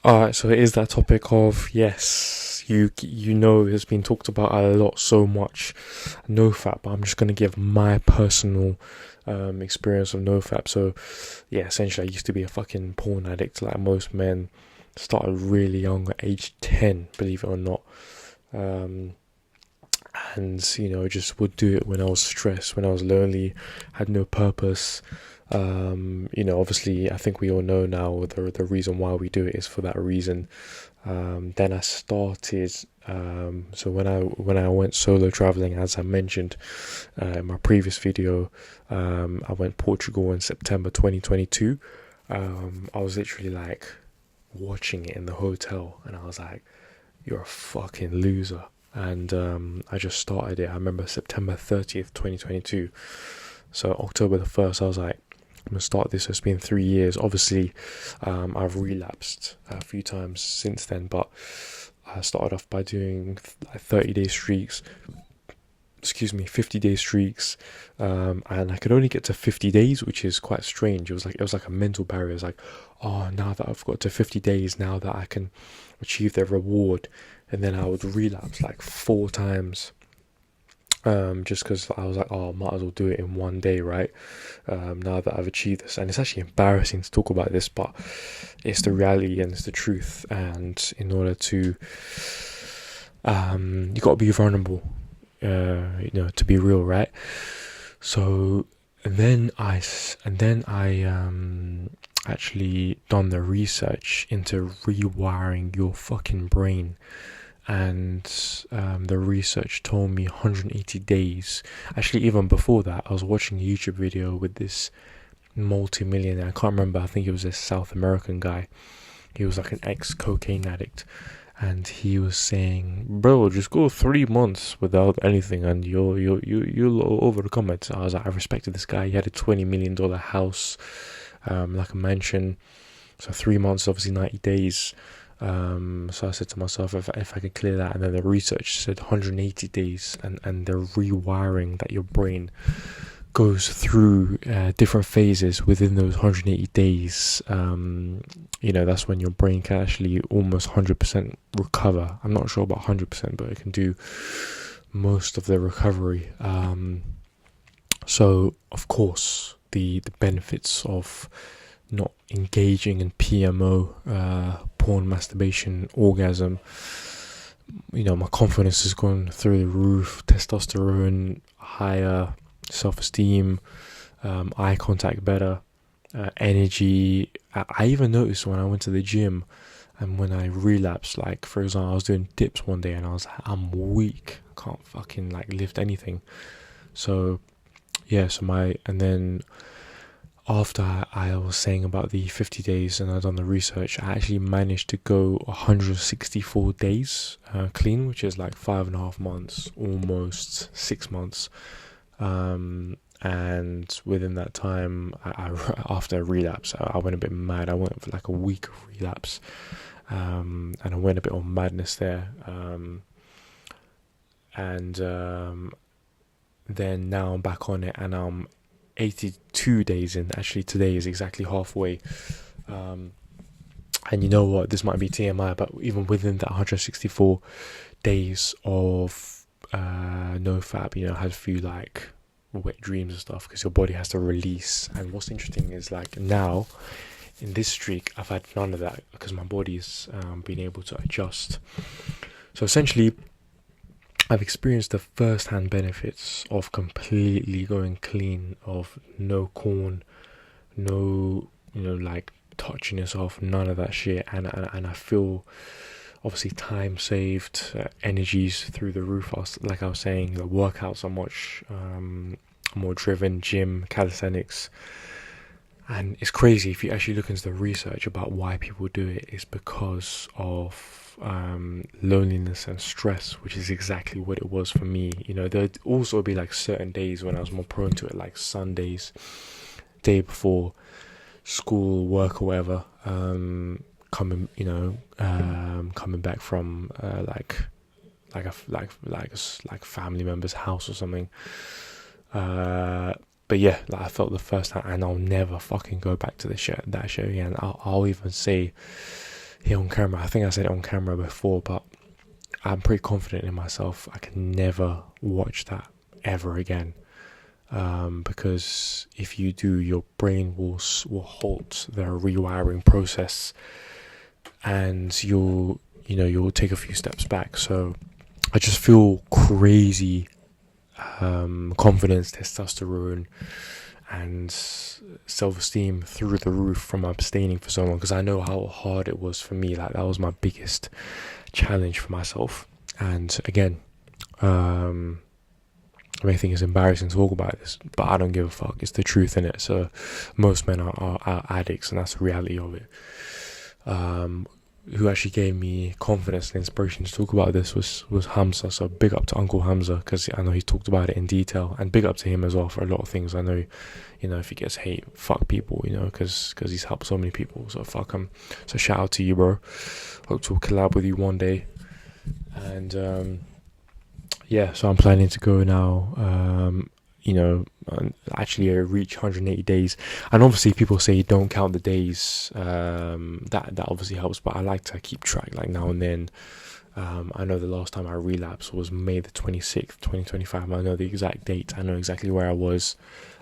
Alright, so it is that topic of, yes, you know it's been talked about a lot, so much, NoFap, but I'm just going to give my personal experience of NoFap. So yeah, essentially I used to be a fucking porn addict like most men. Started really young at age 10, believe it or not. And just would do it when I was stressed, when I was lonely, had no purpose. Obviously I think we all know now the reason why we do it is for that reason. Then I started, so when I went solo traveling, as I mentioned in my previous video, I went Portugal in September 2022. I was literally like watching it in the hotel, and I was like, you're a fucking loser. And I just started it. I remember September 30th 2022, so October the 1st I was like, I'm gonna start this. So it's been 3 years. Obviously I've relapsed a few times since then, but I started off by doing like 30-day streaks, 50-day streaks, and I could only get to 50 days, which is quite strange. It was like a mental barrier. It's like, oh, now that I've got to 50 days, now that I can achieve the reward. And then I would relapse like 4 times, just because I was like, oh, I might as well do it in one day, right? Now that I've achieved this. And it's actually embarrassing to talk about this, but it's the reality and it's the truth. And in order to, you got to be vulnerable, to be real, right? So and then I actually done the research into rewiring your fucking brain, and the research told me 180 days. Actually, even before that, I was watching a YouTube video with this multi-millionaire. I can't remember, I think it was a South American guy. He was like an ex-cocaine addict, and he was saying, bro, just go 3 months without anything and you'll overcome it. So I was like, I respected this guy. He had a $20 million house, like a mansion. So 3 months, obviously 90 days. So I said to myself, if I could clear that. And then the research said 180 days, and the rewiring that your brain goes through different phases within those 180 days. That's when your brain can actually almost 100% recover. I'm not sure about 100%, but it can do most of the recovery. So of course the benefits of not engaging in PMO, porn, masturbation, orgasm, my confidence has gone through the roof, testosterone higher, self-esteem, eye contact better, energy. I even noticed when I went to the gym and when I relapsed, like for example, I was doing dips one day and I was like, I'm weak, I can't fucking like lift anything. So yeah, and then after I was saying about the 50 days and I'd done the research, I actually managed to go 164 days clean, which is like 5.5 months, almost 6 months. And within that time, I after a relapse, I went a bit mad. I went for like a week of relapse, and I went a bit on madness there. Then now I'm back on it, and I'm 82 days in. Actually, today is exactly halfway. And you know what? This might be TMI, but even within that 164 days of NoFap, I had a few like wet dreams and stuff because your body has to release. And what's interesting is like now in this streak I've had none of that because my body's been able to adjust. So essentially I've experienced the first-hand benefits of completely going clean, of no corn, no like touching yourself, none of that shit, and I feel obviously time saved, energies through the roof. Like I was saying, the workouts are much more driven, gym, calisthenics. And it's crazy if you actually look into the research about why people do it. It's because of loneliness and stress, which is exactly what it was for me. There'd also be like certain days when I was more prone to it, like Sundays, day before school, work or whatever, coming back from like a family member's house or something. But yeah, like I felt the first time, and I'll never fucking go back to that show again. I'll even say here on camera. I think I said it on camera before, but I'm pretty confident in myself. I can never watch that ever again, because if you do, your brain will halt the rewiring process, and you'll take a few steps back. So I just feel crazy confidence, testosterone, and self-esteem through the roof from abstaining for so long, because I know how hard it was for me. Like, that was my biggest challenge for myself. And again, I may think it's embarrassing to talk about this, but I don't give a fuck. It's the truth in it. So most men are addicts, and that's the reality of it. Who actually gave me confidence and inspiration to talk about this was Hamza. So big up to Uncle Hamza, because I know he's talked about it in detail, and big up to him as well for a lot of things. I know, if he gets hate, fuck people, because he's helped so many people, so fuck him. So shout out to you, bro. Hope to collab with you one day. And so I'm planning to go now, actually reach 180 days. And obviously people say don't count the days, that obviously helps, but I like to keep track, like, now and then. I know the last time I relapsed was May the 26th 2025. I know the exact date. I know exactly where I was.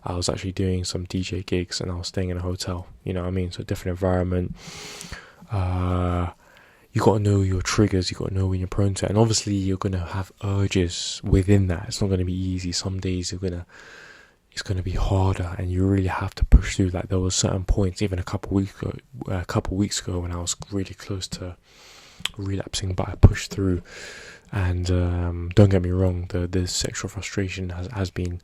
I was actually doing some DJ gigs, and I was staying in a hotel, you know what I mean? So different environment. You got to know your triggers. You got to know when you're prone to it. And obviously you're going to have urges within that. It's not going to be easy. Some days it's going to be harder, and you really have to push through. Like, there was certain points, even a couple weeks ago, when I was really close to relapsing, but I pushed through. And don't get me wrong, the sexual frustration has been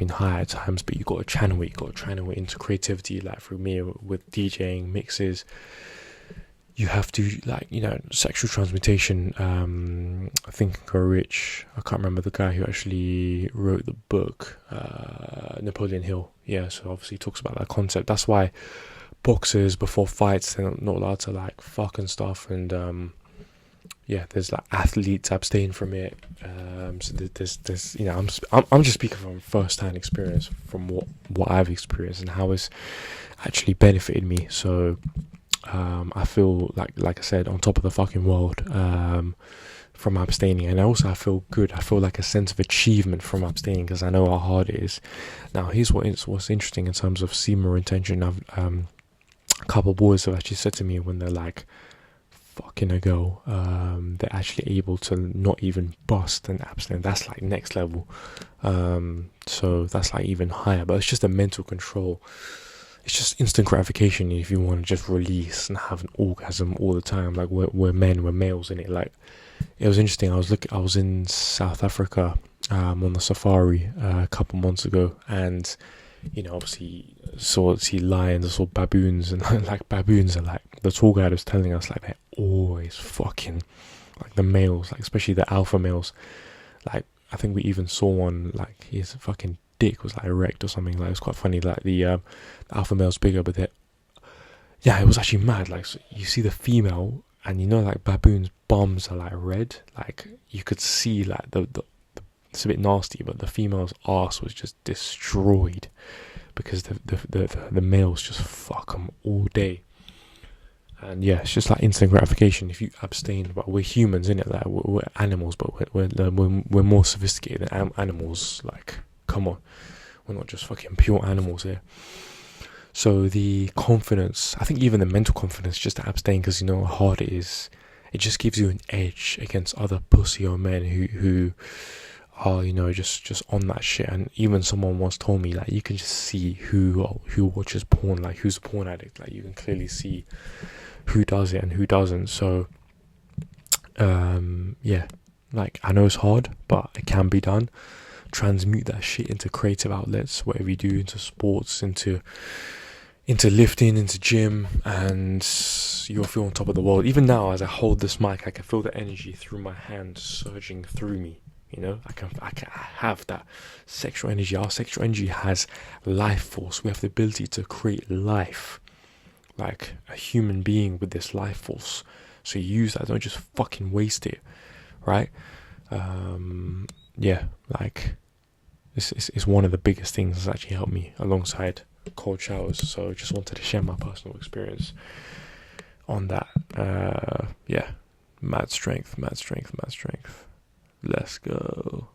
high at times, but you got to channel it. You got to channel it into creativity. Like, for me with DJing mixes, you have to, sexual transmutation. Think and Grow Rich. I can't remember the guy who actually wrote the book, Napoleon Hill. Yeah, so obviously he talks about that concept. That's why boxers before fights, they're not allowed to fuck and stuff. And there's athletes abstain from it. So there's I'm just speaking from first-hand experience, from what I've experienced and how it's actually benefited me. So I feel like I said, on top of the fucking world from abstaining. And also I feel good. I feel like a sense of achievement from abstaining, because I know how hard it is. Now here's what's interesting in terms of semen retention. I've a couple of boys have actually said to me, when they're fucking a girl, they're actually able to not even bust and abstain. That's next level. So that's even higher, but it's just a mental control. It's just instant gratification if you want to just release and have an orgasm all the time. We're men, we're males in it. It was interesting. I was in South Africa on the safari a couple months ago, and obviously see lions, I saw baboons, and baboons are the tour guide was telling us they're always fucking, the males, especially the alpha males. I think we even saw one, his fucking dick was erect or something. It was quite funny. The alpha male's bigger, but it was actually mad. So you see the female, and baboons' bums are red. You could see the it's a bit nasty, but the female's arse was just destroyed, because the males just fuck them all day. And it's just instant gratification if you abstain. But we're humans, innit? We're animals, but we're more sophisticated than animals. Come on, we're not just fucking pure animals here. So the confidence, I think even the mental confidence, just to abstain, because you know how hard it is. It just gives you an edge against other pussy or men who are, just on that shit. And even someone once told me you can just see who watches porn, who's a porn addict. You can clearly see who does it and who doesn't. So I know it's hard, but it can be done. Transmute that shit into creative outlets, whatever you do, into sports, into lifting, into gym, and you'll feel on top of the world. Even now, as I hold this mic, I can feel the energy through my hand surging through me. I can have that sexual energy. Our sexual energy has life force. We have the ability to create life, like a human being with this life force. So you use that. Don't just fucking waste it, right? It's one of the biggest things that's actually helped me, alongside cold showers. So just wanted to share my personal experience on that. Yeah, mad strength. Let's go.